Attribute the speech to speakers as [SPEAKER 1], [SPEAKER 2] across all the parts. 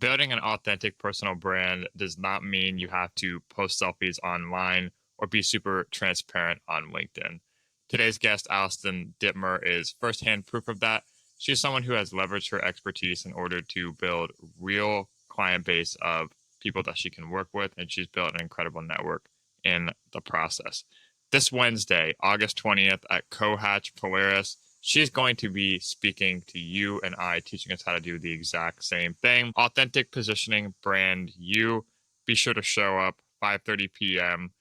[SPEAKER 1] Building an authentic personal brand does not mean you have to post selfies online or be super transparent on LinkedIn. Today's guest, Allison Ditmer, is firsthand proof of that. She's someone who has leveraged her expertise in order to build real client base of people that she can work with, and she's built an incredible network in the process. This Wednesday, August 20th at Cohatch Polaris, she's going to be speaking to you and I, teaching us how to do the exact same thing. Authentic positioning, brand you. Be sure to show up 5:30 p.m.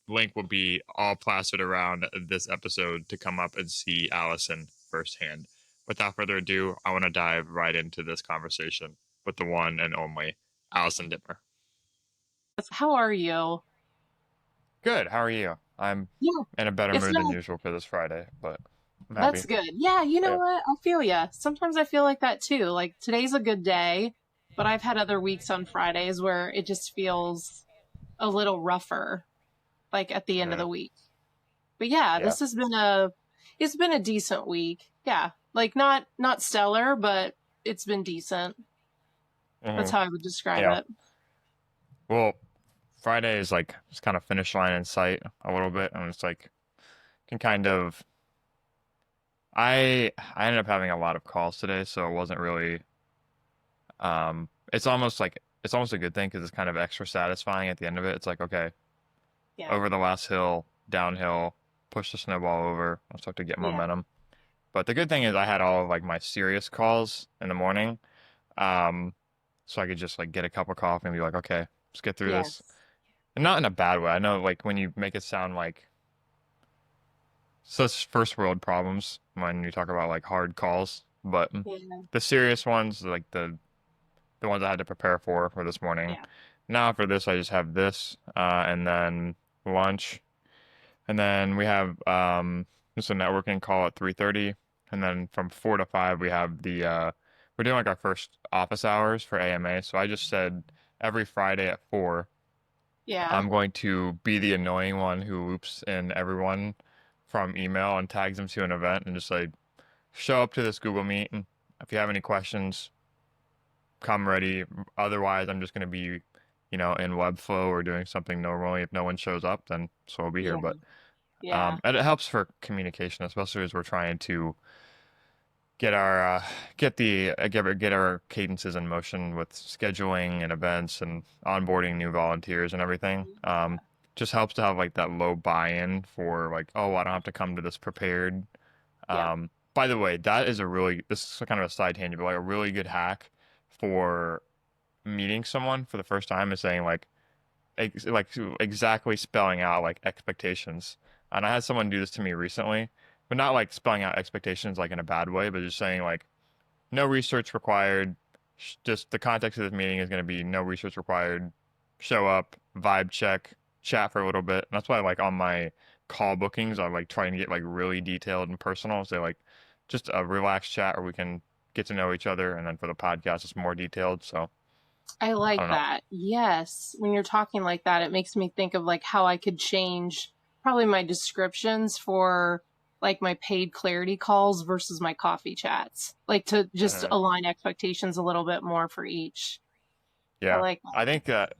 [SPEAKER 1] Link will be all plastered around this episode to come up and see Allison firsthand. Without further ado, I want to dive right into this conversation with the one and only Allison Ditmer.
[SPEAKER 2] How are you?
[SPEAKER 1] Good. How are you? I'm
[SPEAKER 2] Yeah,
[SPEAKER 1] in a better
[SPEAKER 2] it's
[SPEAKER 1] mood than
[SPEAKER 2] not.
[SPEAKER 1] usual for this Friday, but I'm happy.
[SPEAKER 2] That's good. Yeah, you know
[SPEAKER 1] Yeah.
[SPEAKER 2] what? I feel ya. Sometimes I feel like that too. Like today's a good day, but I've had other weeks on Fridays where it just feels a little rougher, like at the end of
[SPEAKER 1] Mm,
[SPEAKER 2] the week. But yeah,
[SPEAKER 1] yeah.
[SPEAKER 2] it's been a decent week. Yeah, like not stellar, but it's been decent. That's
[SPEAKER 1] Hmm.
[SPEAKER 2] how I would describe
[SPEAKER 1] Yeah.
[SPEAKER 2] it.
[SPEAKER 1] Well, Friday is like just kind of finish line in sight a little bit, and it's like can kind of. I ended up having a lot of calls today, so it wasn't really. It's almost a good thing because it's kind of extra satisfying at the end of it. It's like okay,
[SPEAKER 2] Yeah,
[SPEAKER 1] over the last hill, downhill, push the snowball over. I'll start to get
[SPEAKER 2] yeah,
[SPEAKER 1] momentum. But the good thing is I had all of like my serious calls in the morning, um, so I could just like get a cup of coffee and be like, okay, let's get through this.
[SPEAKER 2] yes,
[SPEAKER 1] And not in a bad way. I know like when you make it sound like such first world problems when you talk about like hard calls, but
[SPEAKER 2] yeah,
[SPEAKER 1] the serious ones, like the ones I had to prepare for this morning.
[SPEAKER 2] yeah,
[SPEAKER 1] Now for this, I just have this, and then lunch, and then we have just a networking call at 3:30, and then from 4 to 5 we have the we're doing like our first office hours for AMA. So I just said every Friday at 4.
[SPEAKER 2] yeah,
[SPEAKER 1] I'm going to be the annoying one who loops in everyone from email and tags them to an event and just like show up to this Google Meet. And if you have any questions, come ready. Otherwise, I'm just going to be, in Webflow or doing something normally. If no one shows up, then so I'll be here.
[SPEAKER 2] yeah,
[SPEAKER 1] But
[SPEAKER 2] yeah,
[SPEAKER 1] and it helps for communication, especially as we're trying to get our get our cadences in motion with scheduling and events and onboarding new volunteers and everything. Just helps to have like that low buy-in for like, oh, I don't have to come to this prepared.
[SPEAKER 2] yeah.
[SPEAKER 1] By the way, this is kind of a side tangent, but like a really good hack for meeting someone for the first time is saying like exactly spelling out like expectations. And I had someone do this to me recently, but not like spelling out expectations like in a bad way, but just saying like no research required. Just the context of this meeting is going to be no research required. Show up, vibe check, chat for a little bit. And that's why like on my call bookings, I'm like trying to get like really detailed and personal. So like just a relaxed chat where we can get to know each other. And then for the podcast, it's more detailed. So
[SPEAKER 2] I
[SPEAKER 1] I
[SPEAKER 2] like
[SPEAKER 1] don't know.
[SPEAKER 2] that. Yes. When you're talking like that, it makes me think of like how I could change probably my descriptions for like my paid clarity calls versus my coffee chats. Like to just
[SPEAKER 1] Uh,
[SPEAKER 2] align expectations a little bit more for each. I
[SPEAKER 1] yeah,
[SPEAKER 2] like
[SPEAKER 1] I
[SPEAKER 2] that.
[SPEAKER 1] think that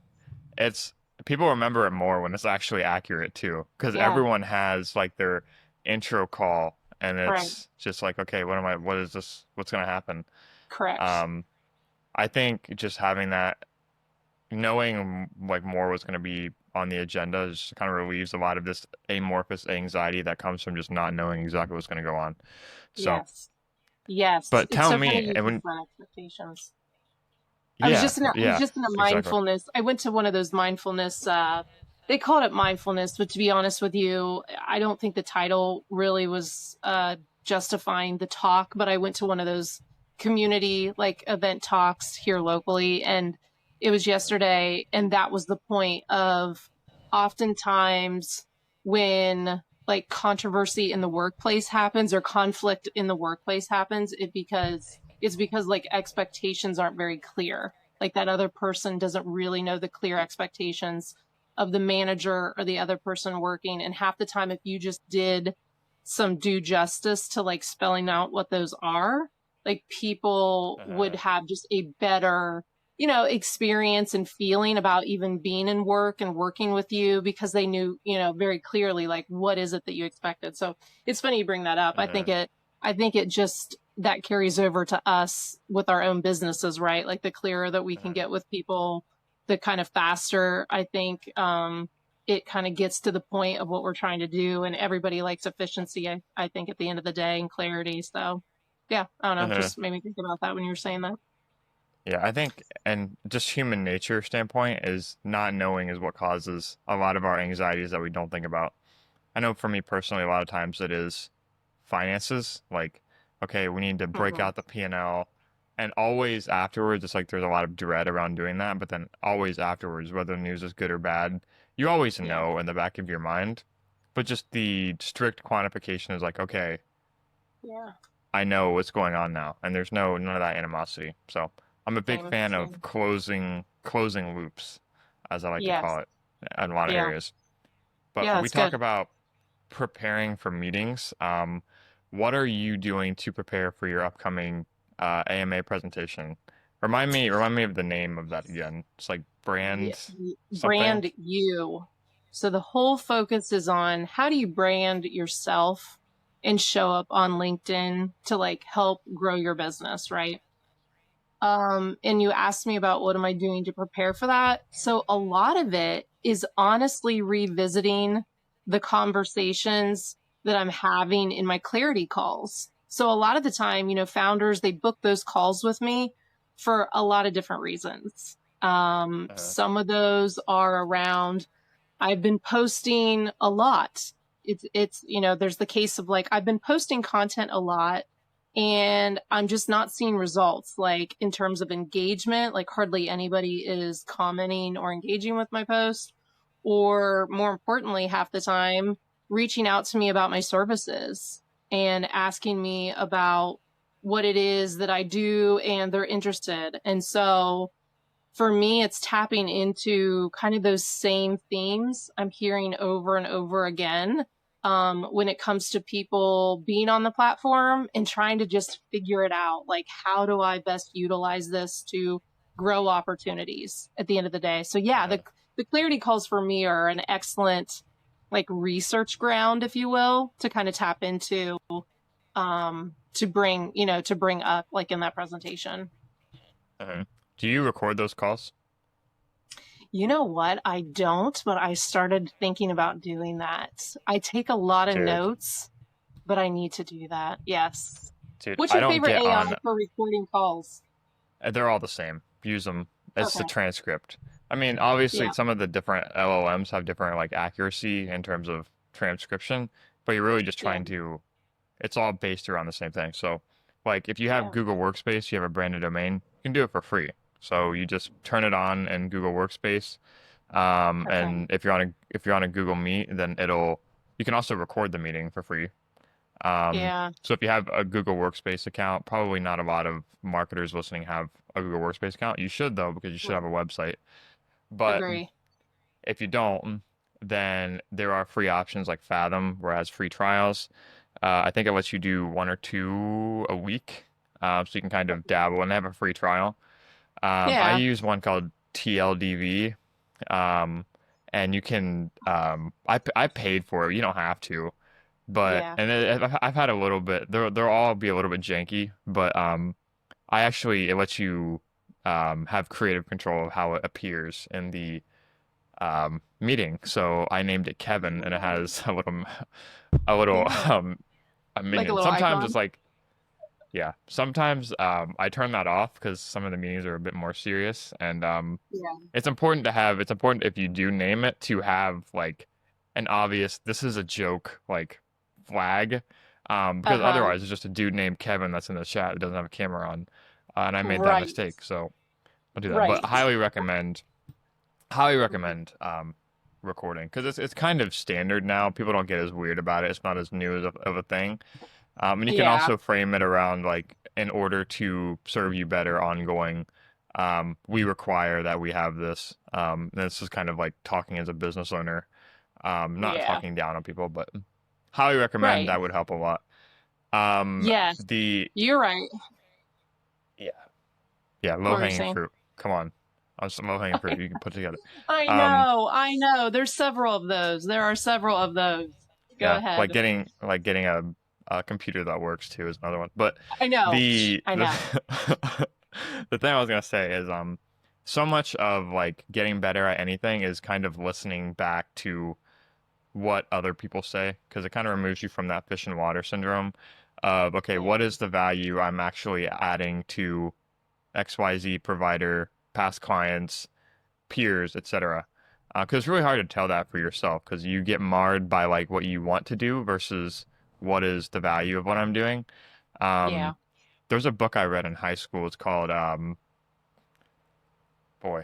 [SPEAKER 1] it's people remember it more when it's actually accurate too, because
[SPEAKER 2] Yeah.
[SPEAKER 1] everyone has like their intro call, and
[SPEAKER 2] Right.
[SPEAKER 1] it's just like, okay, what is this? What's gonna happen?
[SPEAKER 2] Correct.
[SPEAKER 1] Um, I think just having that, knowing like more what's gonna be on the agenda, just kind of relieves a lot of this amorphous anxiety that comes from just not knowing exactly what's gonna go on. So,
[SPEAKER 2] Yes. Yes.
[SPEAKER 1] but
[SPEAKER 2] It's
[SPEAKER 1] tell
[SPEAKER 2] so funny
[SPEAKER 1] me,
[SPEAKER 2] you
[SPEAKER 1] and
[SPEAKER 2] just
[SPEAKER 1] when,
[SPEAKER 2] set expectations.
[SPEAKER 1] yeah,
[SPEAKER 2] I was
[SPEAKER 1] yeah,
[SPEAKER 2] just in a
[SPEAKER 1] exactly.
[SPEAKER 2] mindfulness. I went to one of those mindfulness they called it mindfulness, but to be honest with you, I don't think the title really was justifying the talk, but I went to one of those community like event talks here locally and it was yesterday and that was the point of oftentimes when like controversy in the workplace happens or conflict in the workplace happens, it's because like expectations aren't very clear. Like that other person doesn't really know the clear expectations of the manager or the other person working. And half the time, if you just did some due justice to like spelling out what those are, like people would
[SPEAKER 1] Uh,
[SPEAKER 2] have just a better experience and feeling about even being in work and working with you because they knew, very clearly, like, what is it that you expected? So it's funny you bring that up.
[SPEAKER 1] Uh,
[SPEAKER 2] I think it just, that carries over to us with our own businesses, right? Like the clearer that we can
[SPEAKER 1] uh,
[SPEAKER 2] get with people, the kind of faster, I think, it kind of gets to the point of what we're trying to do. And everybody likes efficiency, I think, at the end of the day, and clarity. So yeah, I don't know,
[SPEAKER 1] uh,
[SPEAKER 2] just made me think about that when you were saying that.
[SPEAKER 1] yeah, I think, and just human nature standpoint is not knowing is what causes a lot of our anxieties that we don't think about. I know for me personally, a lot of times it is finances. Like, okay, we need to break
[SPEAKER 2] Hmm.
[SPEAKER 1] out the P&L, and always afterwards, it's like there's a lot of dread around doing that. But then always afterwards, whether the news is good or bad, you always
[SPEAKER 2] Yeah.
[SPEAKER 1] know in the back of your mind. But just the strict quantification is like, okay,
[SPEAKER 2] Yeah.
[SPEAKER 1] I know what's going on now, and there's none of that animosity. So I'm a big
[SPEAKER 2] Same.
[SPEAKER 1] fan of
[SPEAKER 2] Same.
[SPEAKER 1] closing loops, as I like to call
[SPEAKER 2] Yes.
[SPEAKER 1] it, in a lot of
[SPEAKER 2] Yeah.
[SPEAKER 1] areas. But
[SPEAKER 2] Yeah,
[SPEAKER 1] we
[SPEAKER 2] that's
[SPEAKER 1] talk
[SPEAKER 2] good.
[SPEAKER 1] about preparing for meetings. What are you doing to prepare for your upcoming AMA presentation? Remind me of the name of that again. It's like
[SPEAKER 2] Yeah.
[SPEAKER 1] brand something.
[SPEAKER 2] Brand you. So the whole focus is on how do you brand yourself and show up on LinkedIn to like help grow your business, right? And you asked me about what am I doing to prepare for that. So a lot of it is honestly revisiting the conversations that I'm having in my clarity calls. So a lot of the time, founders, they book those calls with me for a lot of different reasons.
[SPEAKER 1] Uh,
[SPEAKER 2] Some of those are around, I've been posting a lot. There's the case of like, I've been posting content a lot and I'm just not seeing results, like in terms of engagement, like hardly anybody is commenting or engaging with my post, or more importantly, half the time reaching out to me about my services and asking me about what it is that I do, and they're interested. And so for me, it's tapping into kind of those same themes I'm hearing over and over again, when it comes to people being on the platform and trying to just figure it out. Like, how do I best utilize this to grow opportunities at the end of the day? So yeah,
[SPEAKER 1] uh,
[SPEAKER 2] the clarity calls for me are an excellent like research ground, if you will, to kind of tap into, to bring up like in that presentation.
[SPEAKER 1] uh. Do you record those calls?
[SPEAKER 2] You know what? I don't, but I started thinking about doing that. I take a lot of
[SPEAKER 1] Dude,
[SPEAKER 2] notes, but I need to do that. Yes.
[SPEAKER 1] dude,
[SPEAKER 2] What's
[SPEAKER 1] I
[SPEAKER 2] your
[SPEAKER 1] don't
[SPEAKER 2] favorite
[SPEAKER 1] get
[SPEAKER 2] AI
[SPEAKER 1] on.
[SPEAKER 2] for recording calls?
[SPEAKER 1] They're all the same. Use them. It's the
[SPEAKER 2] Okay.
[SPEAKER 1] transcript. I mean, obviously,
[SPEAKER 2] Yeah.
[SPEAKER 1] some of the different LLMs have different like accuracy in terms of transcription, but you're really just
[SPEAKER 2] Yeah.
[SPEAKER 1] trying to. It's all based around the same thing. So, like, if you have
[SPEAKER 2] Yeah.
[SPEAKER 1] Google Workspace, you have a branded domain, you can do it for free. So you just turn it on in Google Workspace,
[SPEAKER 2] Okay.
[SPEAKER 1] and if you're on a Google Meet, then you can also record the meeting for free.
[SPEAKER 2] Yeah.
[SPEAKER 1] So if you have a Google Workspace account, probably not a lot of marketers listening have a Google Workspace account. You should though, because you should have a
[SPEAKER 2] Right.
[SPEAKER 1] website. But
[SPEAKER 2] Agree.
[SPEAKER 1] if you don't, then there are free options like Fathom, where it has free trials. I think it lets you do one or two a week, so you can kind of
[SPEAKER 2] Okay.
[SPEAKER 1] dabble and have a free trial. I
[SPEAKER 2] Yeah.
[SPEAKER 1] use one called TLDV, um, and you can. I paid for it. You don't have to, but
[SPEAKER 2] Yeah.
[SPEAKER 1] I've had a little bit. They'll all be a little bit janky, but I actually it lets you have creative control of how it appears in the meeting. So I named it Kevin, and it
[SPEAKER 2] Nice.
[SPEAKER 1] has a little
[SPEAKER 2] Yeah.
[SPEAKER 1] a
[SPEAKER 2] Like a
[SPEAKER 1] minion.
[SPEAKER 2] little
[SPEAKER 1] Sometimes
[SPEAKER 2] icon.
[SPEAKER 1] it's like yeah. Sometimes I turn that off because some of the meetings are a bit more serious, and
[SPEAKER 2] Yeah.
[SPEAKER 1] it's important if you do name it to have like an obvious this is a joke like flag, because
[SPEAKER 2] Uh-huh.
[SPEAKER 1] otherwise it's just a dude named Kevin that's in the chat that doesn't have a camera on, and I made that
[SPEAKER 2] Right.
[SPEAKER 1] mistake, so I'll do that. But
[SPEAKER 2] Right.
[SPEAKER 1] highly
[SPEAKER 2] Mhm.
[SPEAKER 1] recommend recording because it's kind of standard now. People don't get as weird about it. It's not as new of a thing. And you can
[SPEAKER 2] Yeah.
[SPEAKER 1] also frame it around like in order to serve you better ongoing, we require that we have this. This is kind of like talking as a business owner, not
[SPEAKER 2] Yeah.
[SPEAKER 1] talking down on people, but highly recommend
[SPEAKER 2] Right.
[SPEAKER 1] that would help a lot.
[SPEAKER 2] Yes.
[SPEAKER 1] The
[SPEAKER 2] You're right.
[SPEAKER 1] yeah, yeah,
[SPEAKER 2] What
[SPEAKER 1] low
[SPEAKER 2] were you
[SPEAKER 1] hanging
[SPEAKER 2] saying?
[SPEAKER 1] fruit. Come on. I'm some low-hanging fruit you can put together. Um,
[SPEAKER 2] I know. There's several of those. There are several of those. Go
[SPEAKER 1] yeah,
[SPEAKER 2] ahead.
[SPEAKER 1] like getting a computer that works too is another one. But
[SPEAKER 2] I know.
[SPEAKER 1] the
[SPEAKER 2] I
[SPEAKER 1] the
[SPEAKER 2] know.
[SPEAKER 1] the thing I was gonna say is so much of like getting better at anything is kind of listening back to what other people say because it kind of removes you from that fish and water syndrome of okay, what
[SPEAKER 2] Yeah.
[SPEAKER 1] is the value I'm actually adding to XYZ provider, past clients, peers, etc. Because it's really hard to tell that for yourself because you get marred by like what you want to do versus what is the value of what I'm doing.
[SPEAKER 2] Yeah.
[SPEAKER 1] Um, there's a book I read in high school. It's called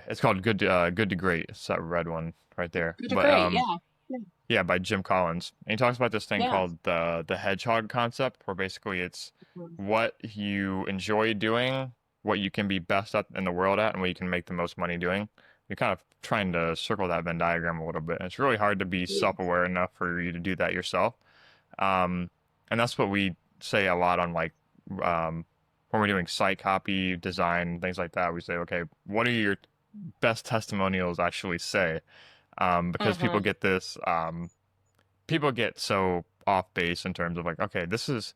[SPEAKER 1] it's called Good to Great. It's that red one right there.
[SPEAKER 2] Good to
[SPEAKER 1] But
[SPEAKER 2] great. Yeah. Yeah.
[SPEAKER 1] yeah, by Jim Collins. And he talks about this thing
[SPEAKER 2] Yeah.
[SPEAKER 1] called the hedgehog concept, where basically it's what you enjoy doing, what you can be best at in the world at, and what you can make the most money doing. You're kind of trying to circle that Venn diagram a little bit. And it's really hard to be
[SPEAKER 2] Yeah.
[SPEAKER 1] self-aware enough for you to do that yourself. Um, and that's what we say a lot on like um, when we're doing site copy, design, things like that. We say, okay, what are your best testimonials actually say? Because people
[SPEAKER 2] Mm-hmm.
[SPEAKER 1] get this, people get so off base in terms of like, okay, this is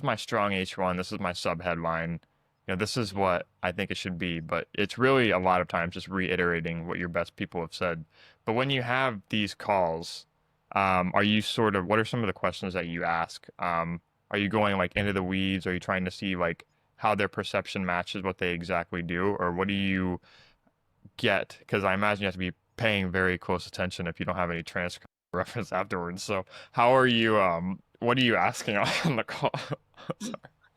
[SPEAKER 1] my strong H1, this is my sub headline, you know, this is what I think it should be. But it's really a lot of times just reiterating what your best people have said. But when you have these calls, are you sort of, what are some of the questions that you ask? Are you going like into the weeds? Are you trying to see like how their perception matches what they exactly do, or what do you get? Because I imagine you have to be paying very close attention if you don't have any transcript reference afterwards. So how are you what are you asking on the call? Sorry.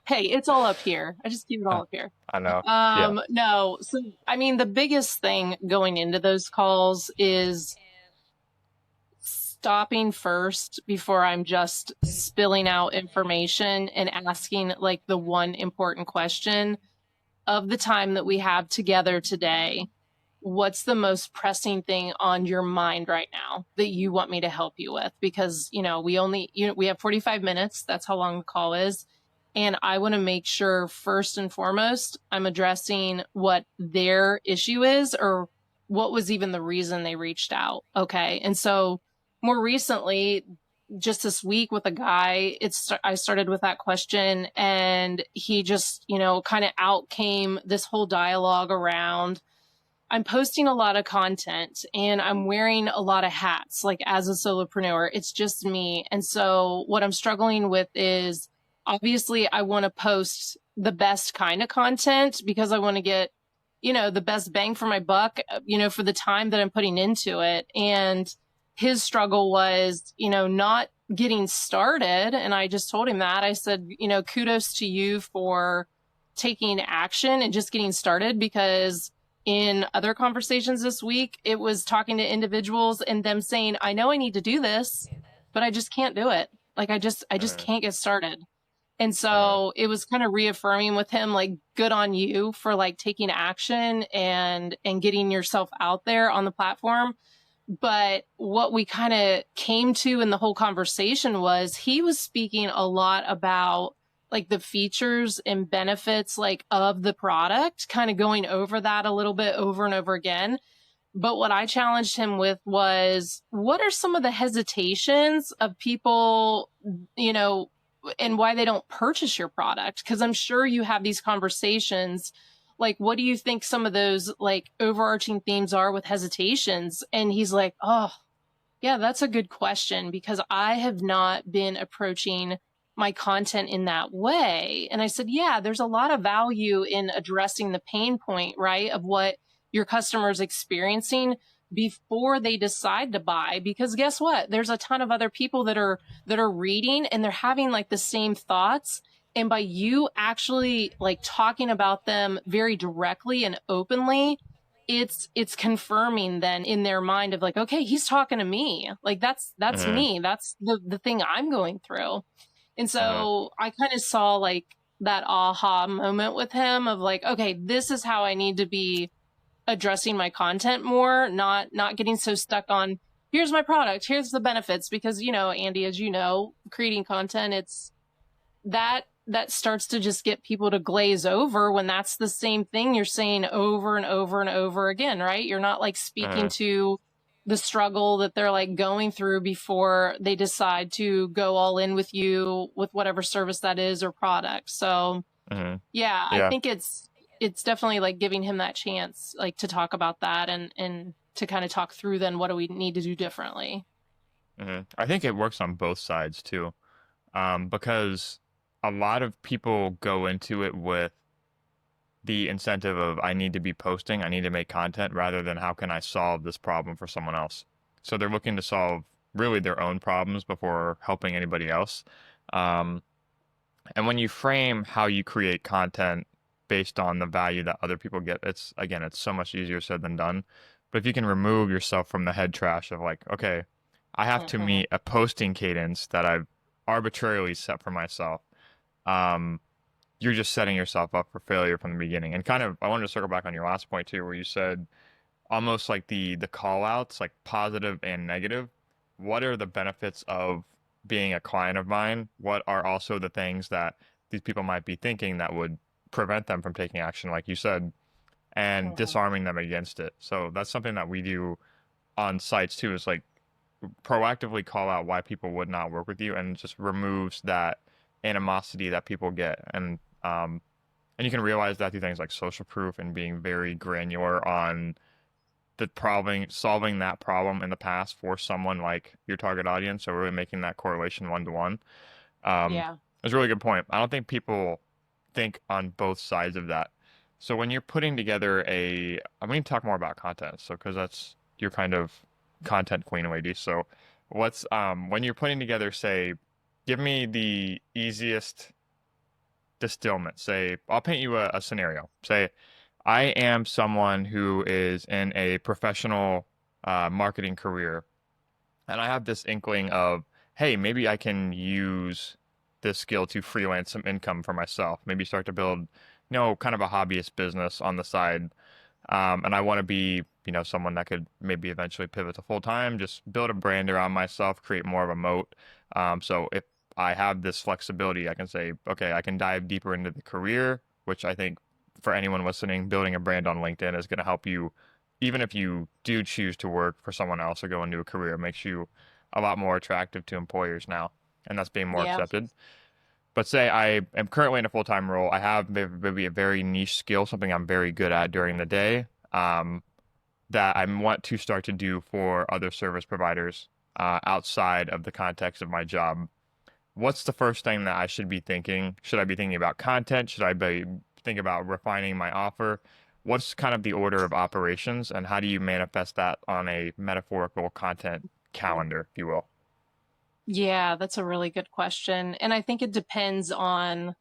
[SPEAKER 2] Hey, it's all up here. I just keep it
[SPEAKER 1] Uh,
[SPEAKER 2] all up here.
[SPEAKER 1] I know. Yeah.
[SPEAKER 2] No. So, I mean, the biggest thing going into those calls is stopping first before I'm just spilling out information and asking like the one important question of the time that we have together today. What's the most pressing thing on your mind right now that you want me to help you with? Because, we have 45 minutes. That's how long the call is. And I want to make sure first and foremost, I'm addressing what their issue is or what was even the reason they reached out. Okay. And so more recently, just this week with a guy, I started with that question and he just, kind of out came this whole dialogue around I'm posting a lot of content and I'm wearing a lot of hats, like as a solopreneur. It's just me. And so what I'm struggling with is obviously I want to post the best kind of content because I want to get, the best bang for my buck, for the time that I'm putting into it. And his struggle was, not getting started. And I just told him that. I said, kudos to you for taking action and just getting started because in other conversations this week, it was talking to individuals and them saying, I know I need to do this, but I just can't do it. Like I just
[SPEAKER 1] Uh,
[SPEAKER 2] can't get started. And
[SPEAKER 1] uh,
[SPEAKER 2] so it was kind of reaffirming with him, like, good on you for like taking action and getting yourself out there on the platform. But what we kind of came to in the whole conversation was he was speaking a lot about like the features and benefits like of the product, kind of going over that a little bit over and over again. But what I challenged him with was what are some of the hesitations of people, you know, and why they don't purchase your product? Because I'm sure you have these conversations. Like, what do you think some of those like overarching themes are with hesitations? And he's like, oh, yeah, that's a good question because I have not been approaching my content in that way. And I said, yeah, there's a lot of value in addressing the pain point, right? Of what your customers experiencing before they decide to buy. Because guess what? There's a ton of other people that are reading and they're having like the same thoughts. And by you actually like talking about them very directly and openly, it's confirming then in their mind of like, okay, he's talking to me. Like that's
[SPEAKER 1] uh,
[SPEAKER 2] me. That's the thing I'm going through. And
[SPEAKER 1] uh,
[SPEAKER 2] so I kind of saw like that aha moment with him of like, okay, this is how I need to be addressing my content more, not getting so stuck on here's my product, here's the benefits. Because, Andy, as you know, creating content, it's that that starts to just get people to glaze over when that's the same thing you're saying over and over and over again, right? You're not like speaking
[SPEAKER 1] Uh,
[SPEAKER 2] to the struggle that they're like going through before they decide to go all in with you with whatever service that is or product. So yeah, I
[SPEAKER 1] yeah.
[SPEAKER 2] think it's definitely like giving him that chance like to talk about that and to kind of talk through then what do we need to do differently.
[SPEAKER 1] I think it works on both sides too, because a lot of people go into it with the incentive of I need to be posting, I need to make content rather than how can I solve this problem for someone else. So they're looking to solve really their own problems before helping anybody else. Um, and when you frame how you create content based on the value that other people get, it's again, it's so much easier said than done. But if you can remove yourself from the head trash of like, okay, I have to
[SPEAKER 2] Mm-hmm.
[SPEAKER 1] meet a posting cadence that I've arbitrarily set for myself. Um, you're just setting yourself up for failure from the beginning. And kind of, I wanted to circle back on your last point too, where you said almost like the call outs, like positive and negative. What are the benefits of being a client of mine? What are also the things that these people might be thinking that would prevent them from taking action, like you said, and
[SPEAKER 2] Mm-hmm.
[SPEAKER 1] disarming them against it? So that's something that we do on sites too, is like proactively call out why people would not work with you and just removes that animosity that people get. And you can realize that through things like social proof and being very granular on the problem, solving that problem in the past for someone like your target audience. So really making that correlation one to one.
[SPEAKER 2] Yeah.
[SPEAKER 1] It's a really good point. I don't think people think on both sides of that. So when you're putting together I'm going to talk more about content. So because that's your kind of content queen, lady. So when you're putting together, say, give me the easiest distillment. Say, I'll paint you a scenario. Say, I am someone who is in a professional marketing career, and I have this inkling of, hey, maybe I can use this skill to freelance some income for myself. Maybe start to build, kind of a hobbyist business on the side. And I want to be, someone that could maybe eventually pivot to full time, just build a brand around myself, create more of a moat. So if I have this flexibility, I can say, okay, I can dive deeper into the career, which I think for anyone listening, building a brand on LinkedIn is going to help you, even if you do choose to work for someone else or go into a career, it makes you a lot more attractive to employers now, and that's being more
[SPEAKER 2] Yeah.
[SPEAKER 1] accepted. But say I am currently in a full-time role, I have maybe a very niche skill, something I'm very good at during the day, that I want to start to do for other service providers outside of the context of my job. What's the first thing that I should be thinking? Should I be thinking about content? Should I be thinking about refining my offer? What's kind of the order of operations, and how do you manifest that on a metaphorical content calendar, if you will?
[SPEAKER 2] Yeah, that's a really good question. And I think it depends on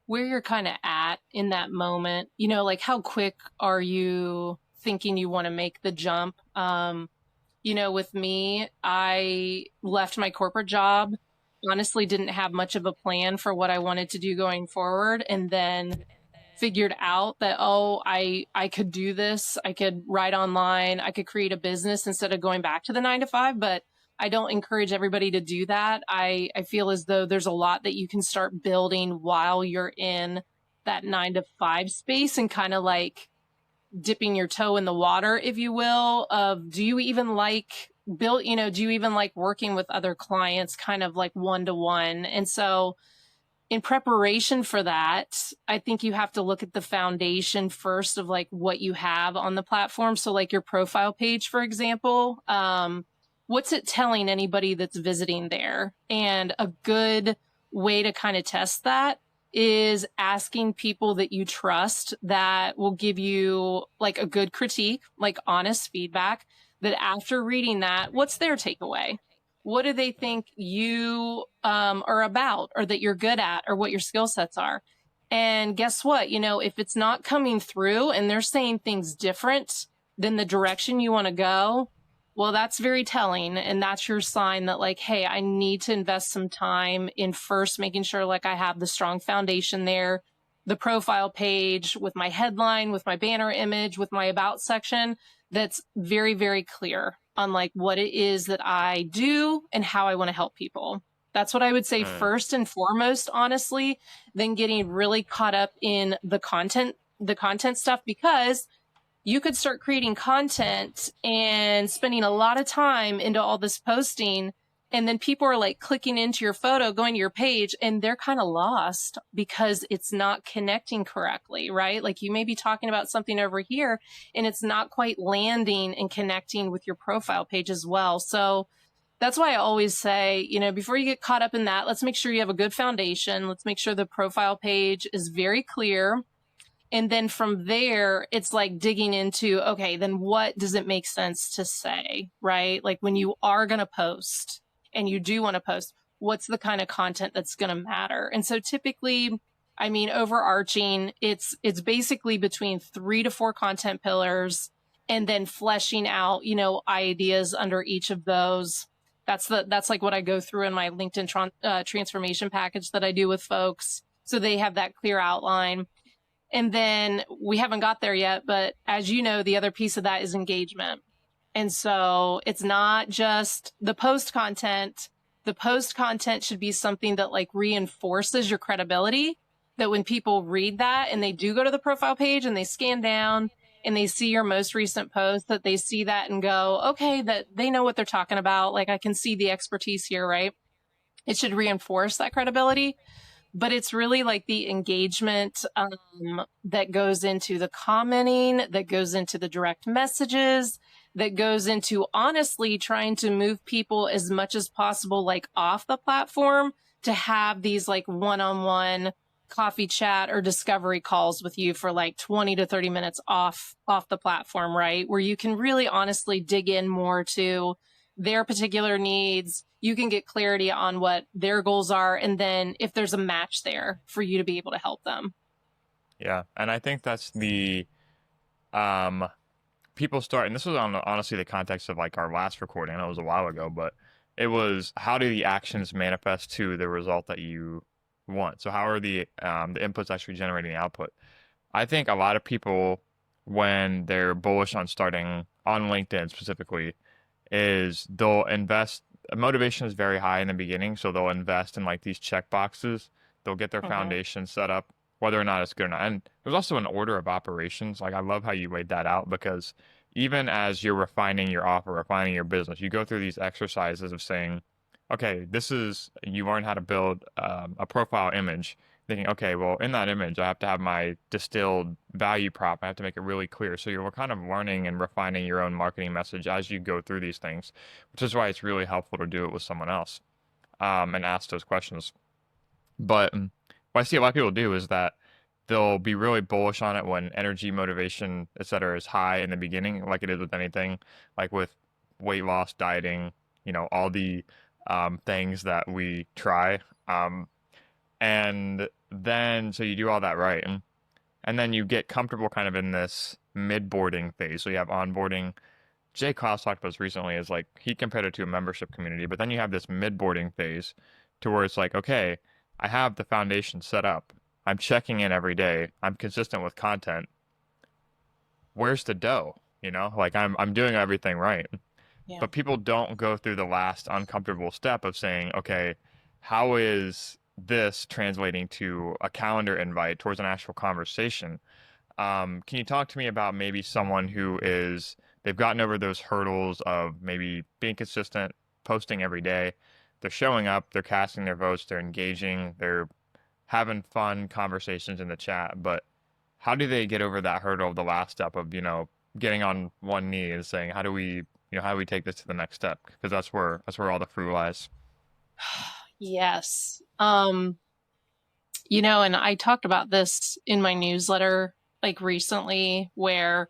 [SPEAKER 2] where you're kind of at in that moment. Like how quick are you thinking you want to make the jump? With me, I left my corporate job, honestly didn't have much of a plan for what I wanted to do going forward, and then figured out that, oh, I could do this. I could write online. I could create a business instead of going back to the 9 to 5. But I don't encourage everybody to do that. I feel as though there's a lot that you can start building while you're in that 9 to 5 space and kind of like dipping your toe in the water, if you will, of do you even like do you even like working with other clients kind of like one to one? And so in preparation for that, I think you have to look at the foundation first of like what you have on the platform. So like your profile page, for example, what's it telling anybody that's visiting there? And a good way to kind of test that is asking people that you trust that will give you like a good critique, like honest feedback, that after reading that, what's their takeaway? What do they think you are about or that you're good at or what your skill sets are? And guess what? If it's not coming through and they're saying things different than the direction you want to go, well, that's very telling. And that's your sign that like, hey, I need to invest some time in first making sure like I have the strong foundation there, the profile page with my headline, with my banner image, with my about section that's very, very clear on like what it is that I do and how I want to help people. That's what I would say
[SPEAKER 1] Uh,
[SPEAKER 2] first and foremost, honestly, than getting really caught up in the content stuff, because you could start creating content and spending a lot of time into all this posting. And then people are like clicking into your photo, going to your page, and they're kind of lost because it's not connecting correctly, right? Like you may be talking about something over here and it's not quite landing and connecting with your profile page as well. So that's why I always say, before you get caught up in that, let's make sure you have a good foundation. Let's make sure the profile page is very clear. And then from there, it's like digging into, okay, then what does it make sense to say, right? Like when you are going to post and you do want to post, what's the kind of content that's going to matter? And so typically, I mean, overarching, it's basically between 3 to 4 content pillars, and then fleshing out, ideas under each of those. That's like what I go through in my LinkedIn transformation package that I do with folks. So they have that clear outline. And then we haven't got there yet, but as you know, the other piece of that is engagement. And so it's not just the post content. The post content should be something that like reinforces your credibility, that when people read that and they do go to the profile page and they scan down and they see your most recent post, that they see that and go, okay, that they know what they're talking about. Like I can see the expertise here, right? It should reinforce that credibility. But it's really like the engagement that goes into the commenting, that goes into the direct messages, that goes into honestly trying to move people as much as possible, like off the platform, to have these like one-on-one coffee chat or discovery calls with you for like 20 to 30 minutes off the platform, right? Where you can really honestly dig in more to their particular needs. You can get clarity on what their goals are, and then if there's a match there for you to be able to help them.
[SPEAKER 1] yeah, and I think that's the um people start, and this was on honestly the context of like our last recording. I know it was a while ago, but it was how do the actions manifest to the result that you want? So how are the inputs actually generating the output? I think a lot of people, when they're bullish on starting on LinkedIn specifically, is they'll invest. Motivation is very high in the beginning, so they'll invest in like these check boxes. They'll get their
[SPEAKER 2] Mm-hmm.
[SPEAKER 1] foundation set up, whether or not it's good or not. And there's also an order of operations. Like I love how you laid that out, because even as you're refining your offer, refining your business, you go through these exercises of saying, okay, this is, you learn how to build a profile image, thinking, okay, well, in that image, I have to have my distilled value prop. I have to make it really clear. So you're kind of learning and refining your own marketing message as you go through these things, which is why it's really helpful to do it with someone else and ask those questions. But what I see a lot of people do is that they'll be really bullish on it when energy, motivation, etc., is high in the beginning, like it is with anything, like with weight loss, dieting, all the things that we try. And then, so you do all that right. And then you get comfortable kind of in this mid-boarding phase. So you have onboarding. Jay Klaus talked about this recently, is like he compared it to a membership community, but then you have this mid-boarding phase to where it's like, okay, I have the foundation set up. I'm checking in every day. I'm consistent with content. Where's the dough? Like I'm doing everything right.
[SPEAKER 2] Yeah.
[SPEAKER 1] But people don't go through the last uncomfortable step of saying, okay, how is this translating to a calendar invite towards an actual conversation? Can you talk to me about maybe someone they've gotten over those hurdles of maybe being consistent, posting every day, they're showing up, they're casting their votes, they're engaging, they're having fun conversations in the chat, but how do they get over that hurdle of the last step of, getting on one knee and saying, how do we take this to the next step? Because that's where all the fruit lies.
[SPEAKER 2] Yes. And I talked about this in my newsletter like recently, where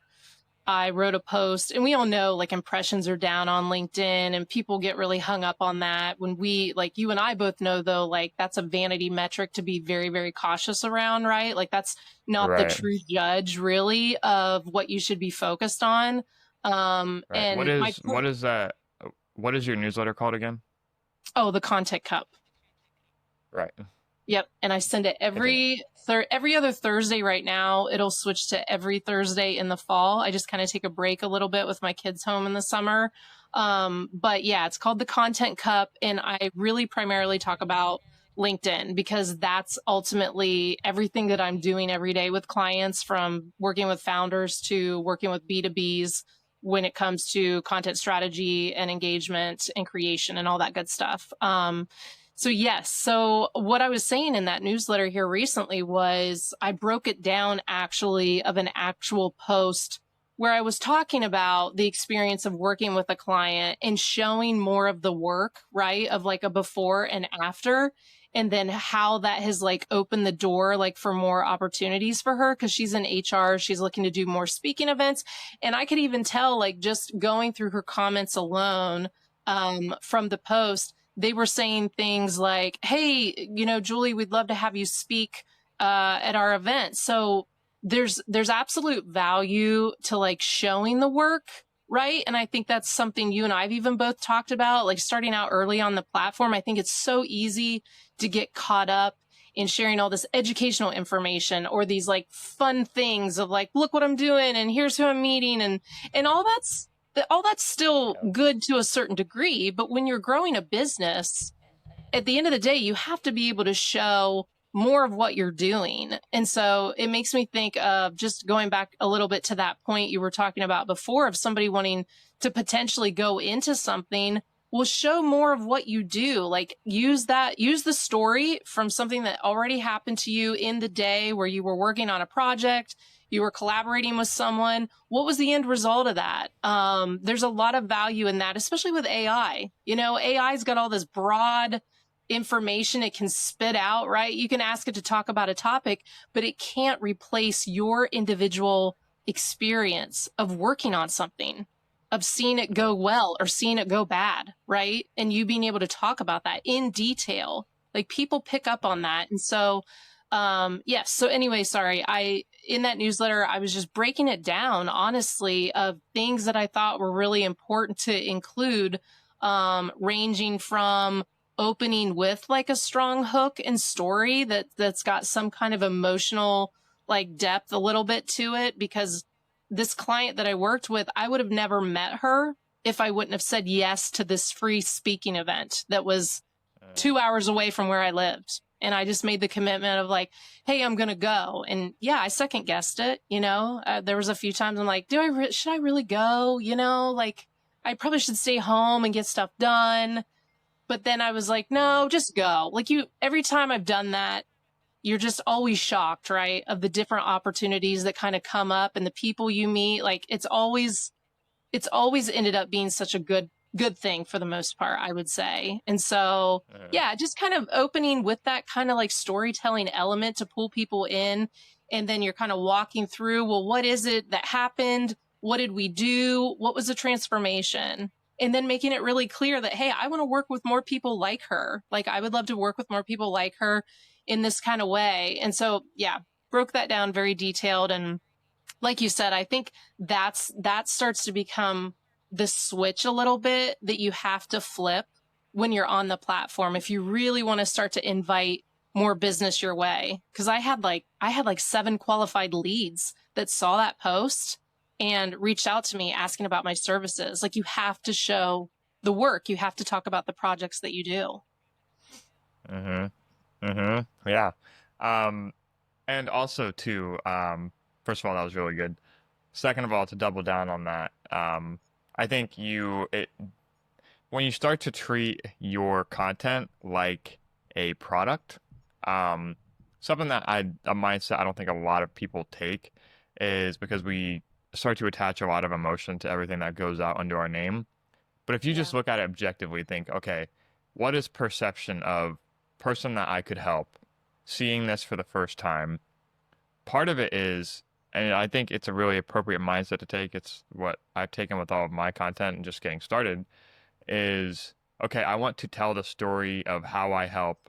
[SPEAKER 2] I wrote a post, and we all know like impressions are down on LinkedIn and people get really hung up on that. When like you and I both know though, like that's a vanity metric to be very, very cautious around, right? Like that's not the
[SPEAKER 1] Right.
[SPEAKER 2] true judge really of what you should be focused on.
[SPEAKER 1] Right. What
[SPEAKER 2] And my
[SPEAKER 1] is what is that? What is your newsletter called again?
[SPEAKER 2] Oh, the content cup.
[SPEAKER 1] Right.
[SPEAKER 2] Yep. And I send it
[SPEAKER 1] Isn't it?
[SPEAKER 2] every other Thursday right now. It'll switch to every Thursday in the fall. I just kind of take a break a little bit with my kids home in the summer. But yeah, it's called the Content Cup. And I really primarily talk about LinkedIn because that's ultimately everything that I'm doing every day with clients, from working with founders to working with B2Bs when it comes to content strategy and engagement and creation and all that good stuff. So yes, so what I was saying in that newsletter here recently was I broke it down actually of an actual post where I was talking about the experience of working with a client and showing more of the work, right? Of like a before and after, and then how that has like opened the door like for more opportunities for her because she's in HR, she's looking to do more speaking events. And I could even tell like just going through her comments alone from the post, they were saying things like, hey, Julie, we'd love to have you speak at our event. So there's absolute value to like showing the work, right? And I think that's something you and I've even both talked about, like starting out early on the platform. I think it's so easy to get caught up in sharing all this educational information or these like fun things of like, look what I'm doing and here's who I'm meeting and all that's still good to a certain degree. But when you're growing a business, at the end of the day, you have to be able to show more of what you're doing. And so it makes me think of just going back a little bit to that point you were talking about before of somebody wanting to potentially go into something. Well, show more of what you do. Like use the story from something that already happened to you in the day where you were working on a project, you were collaborating with someone. What was the end result of that? There's a lot of value in that, especially with AI. AI's got all this broad information it can spit out, right? You can ask it to talk about a topic, but it can't replace your individual experience of working on something, of seeing it go well or seeing it go bad, right? And you being able to talk about that in detail. Like people pick up on that. And so, yes. So anyway, sorry. In that newsletter, I was just breaking it down, honestly, of things that I thought were really important to include, ranging from opening with like a strong hook and story that's got some kind of emotional like depth a little bit to it, because this client that I worked with, I would have never met her if I wouldn't have said yes to this free speaking event that was 2 hours away from where I lived. And I just made the commitment of like, hey, I'm going to go. And yeah, I second guessed it. There was a few times I'm like, should I really go? Like I probably should stay home and get stuff done. But then I was like, no, just go. Like every time I've done that, you're just always shocked, right? Of the different opportunities that kind of come up and the people you meet. Like it's always ended up being such a good thing for the most part, I would say. And so, yeah, just kind of opening with that kind of like storytelling element to pull people in. And then you're kind of walking through, well, what is it that happened? What did we do? What was the transformation? And then making it really clear that, hey, I want to work with more people like her. Like I would love to work with more people like her in this kind of way. And so, yeah, broke that down very detailed. And like you said, I think that starts to become the switch a little bit that you have to flip when you're on the platform if you really want to start to invite more business your way. Because I had like 7 qualified leads that saw that post and reached out to me asking about my services. Like you have to show the work. You have to talk about the projects that you do.
[SPEAKER 1] Yeah. And also too, first of all, that was really good. Second of all, to double down on that, I think when you start to treat your content like a product, something that a mindset I don't think a lot of people take is because we start to attach a lot of emotion to everything that goes out under our name. But if you just look at it objectively, think, okay, what is perception of person that I could help seeing this for the first time? Part of it is, and I think it's a really appropriate mindset to take, it's what I've taken with all of my content and just getting started, is, okay, I want to tell the story of how I help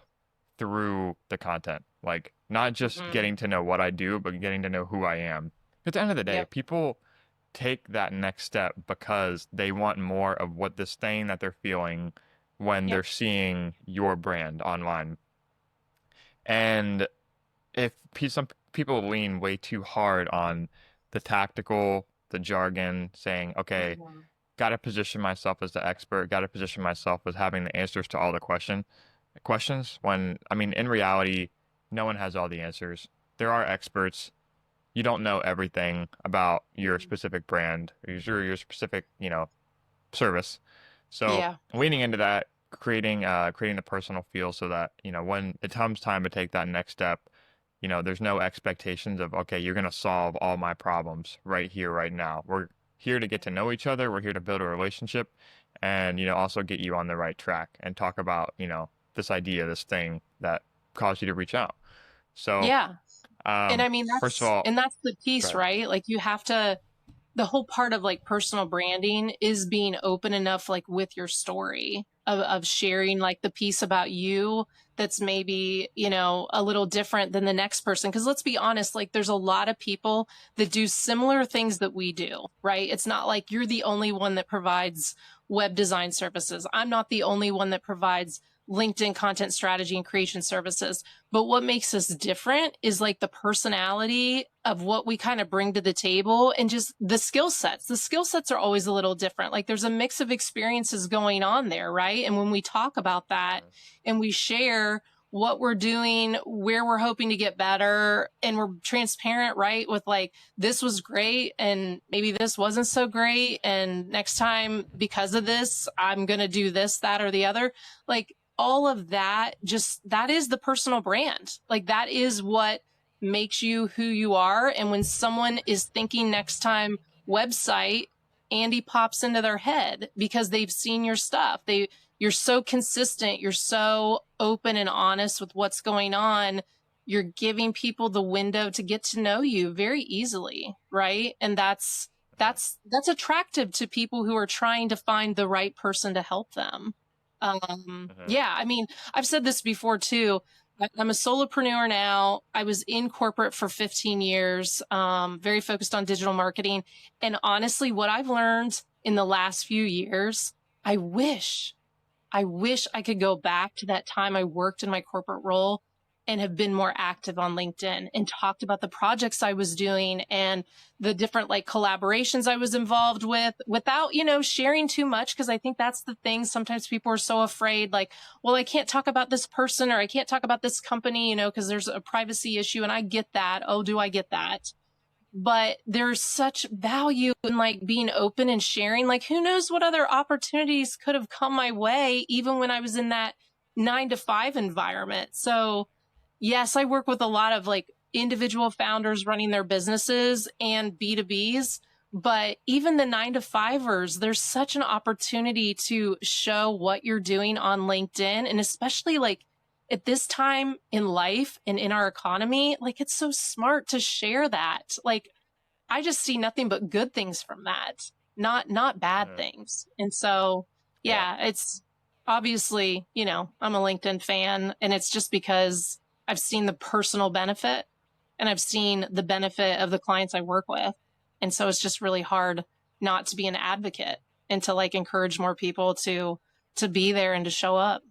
[SPEAKER 1] through the content. Like, not just getting to know what I do, but getting to know who I am. At the end of the day, people take that next step because they want more of what this thing that they're feeling when they're seeing your brand online. And some people lean way too hard on the tactical, the jargon, saying, okay,
[SPEAKER 2] Mhm.
[SPEAKER 1] got to position myself as the expert, got to position myself as having the answers to all the questions. When, I mean, in reality, no one has all the answers. There are experts. You don't know everything about your
[SPEAKER 2] Mhm.
[SPEAKER 1] specific brand, or your specific, service. So
[SPEAKER 2] Yeah.
[SPEAKER 1] leaning into that, creating the personal feel so that, when it comes time to take that next step, there's no expectations of, okay, you're going to solve all my problems right here, right now. We're here to get to know each other. We're here to build a relationship and, also get you on the right track and talk about, this idea, this thing that caused you to reach out. So,
[SPEAKER 2] Yeah. And I mean,
[SPEAKER 1] first of all,
[SPEAKER 2] that's the
[SPEAKER 1] go
[SPEAKER 2] piece,
[SPEAKER 1] ahead.
[SPEAKER 2] right? Like you have to, the whole part of like personal branding is being open enough, like with your story of sharing like the piece about you that's maybe, a little different than the next person. Cause let's be honest, like there's a lot of people that do similar things that we do, right? It's not like you're the only one that provides web design services. I'm not the only one that provides LinkedIn content strategy and creation services. But what makes us different is like the personality of what we kind of bring to the table and just the skill sets. The skill sets are always a little different. Like there's a mix of experiences going on there, right? And when we talk about that
[SPEAKER 1] Mhm.
[SPEAKER 2] and we share what we're doing, where we're hoping to get better, and we're transparent, right? With like, this was great and maybe this wasn't so great. And next time, because of this, I'm going to do this, that, or the other. Like, all of that, just that is the personal brand. Like that is what makes you who you are. And when someone is thinking next time website, Andy pops into their head because they've seen your stuff. You're so consistent. You're so open and honest with what's going on. You're giving people the window to get to know you very easily. Right. And
[SPEAKER 1] Mhm.
[SPEAKER 2] that's attractive to people who are trying to find the right person to help them.
[SPEAKER 1] Mhm.
[SPEAKER 2] Yeah, I mean, I've said this before too. I'm a solopreneur now. I was in corporate for 15 years, very focused on digital marketing. And honestly, what I've learned in the last few years, I wish I wish I could go back to that time I worked in my corporate role and have been more active on LinkedIn and talked about the projects I was doing and the different like collaborations I was involved with without, sharing too much. Cause I think that's the thing. Sometimes people are so afraid, like, well, I can't talk about this person or I can't talk about this company, cause there's a privacy issue. And I get that. Oh, do I get that? But there's such value in like being open and sharing. Like, who knows what other opportunities could have come my way, even when I was in that 9 to 5 environment. So, yes, I work with a lot of like individual founders running their businesses and B2Bs. But even the 9 to 5ers, there's such an opportunity to show what you're doing on LinkedIn. And especially like at this time in life and in our economy, like it's so smart to share that. Like I just see nothing but good things from that, not bad
[SPEAKER 1] Mhm.
[SPEAKER 2] things. And so,
[SPEAKER 1] Yeah.
[SPEAKER 2] yeah, it's obviously, I'm a LinkedIn fan and it's just because I've seen the personal benefit and I've seen the benefit of the clients I work with. And so it's just really hard not to be an advocate and to like encourage more people to be there and to show up.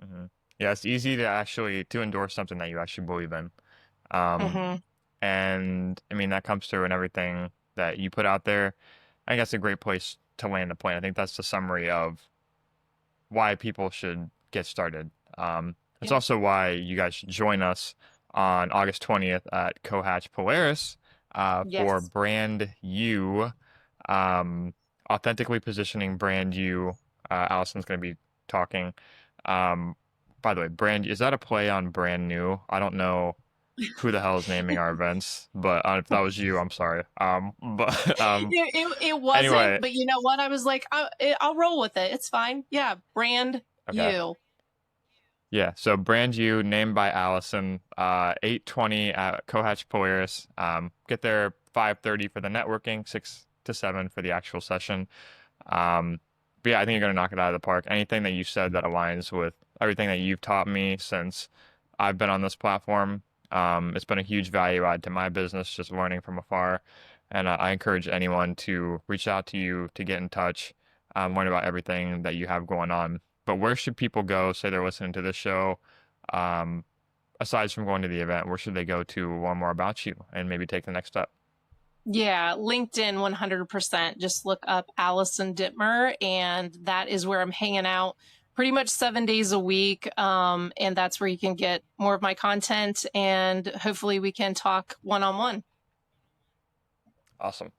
[SPEAKER 1] Mhm. Yeah, it's easy to endorse something that you actually believe in. Um,
[SPEAKER 2] Mhm.
[SPEAKER 1] and I mean, that comes through in everything that you put out there. I think that's a great place to land the plane. I think that's the summary of why people should get started. It's
[SPEAKER 2] Yeah.
[SPEAKER 1] also why you guys should join us on August 20th at Cohatch Polaris for
[SPEAKER 2] Yes.
[SPEAKER 1] Brand You, um, authentically positioning Brand You. Allison's going to be talking. Um, by the way, brand is that a play on brand new? I don't know who the hell is naming our events, but if that was you, I'm sorry. But
[SPEAKER 2] It wasn't,
[SPEAKER 1] anyway,
[SPEAKER 2] but you know what? I was like, I'll roll with it. It's fine. Yeah, brand
[SPEAKER 1] okay.
[SPEAKER 2] you.
[SPEAKER 1] Yeah, so brand new, named by Allison, 8:20 at Cohatch Polaris. Get there 5:30 for the networking, 6 to 7 for the actual session. Um, but yeah, I think you're gonna knock it out of the park. Anything that you said that aligns with everything that you've taught me since I've been on this platform, it's been a huge value add to my business, just learning from afar. And I encourage anyone to reach out to you to get in touch, learn about everything that you have going on. But where should people go? Say they're listening to this show. Aside from going to the event, where should they go to learn more about you and maybe take the next step?
[SPEAKER 2] Yeah, LinkedIn 100%. Just look up Allison Ditmer, and that is where I'm hanging out pretty much 7 days a week. And that's where you can get more of my content, and hopefully we can talk one-on-one.
[SPEAKER 1] Awesome.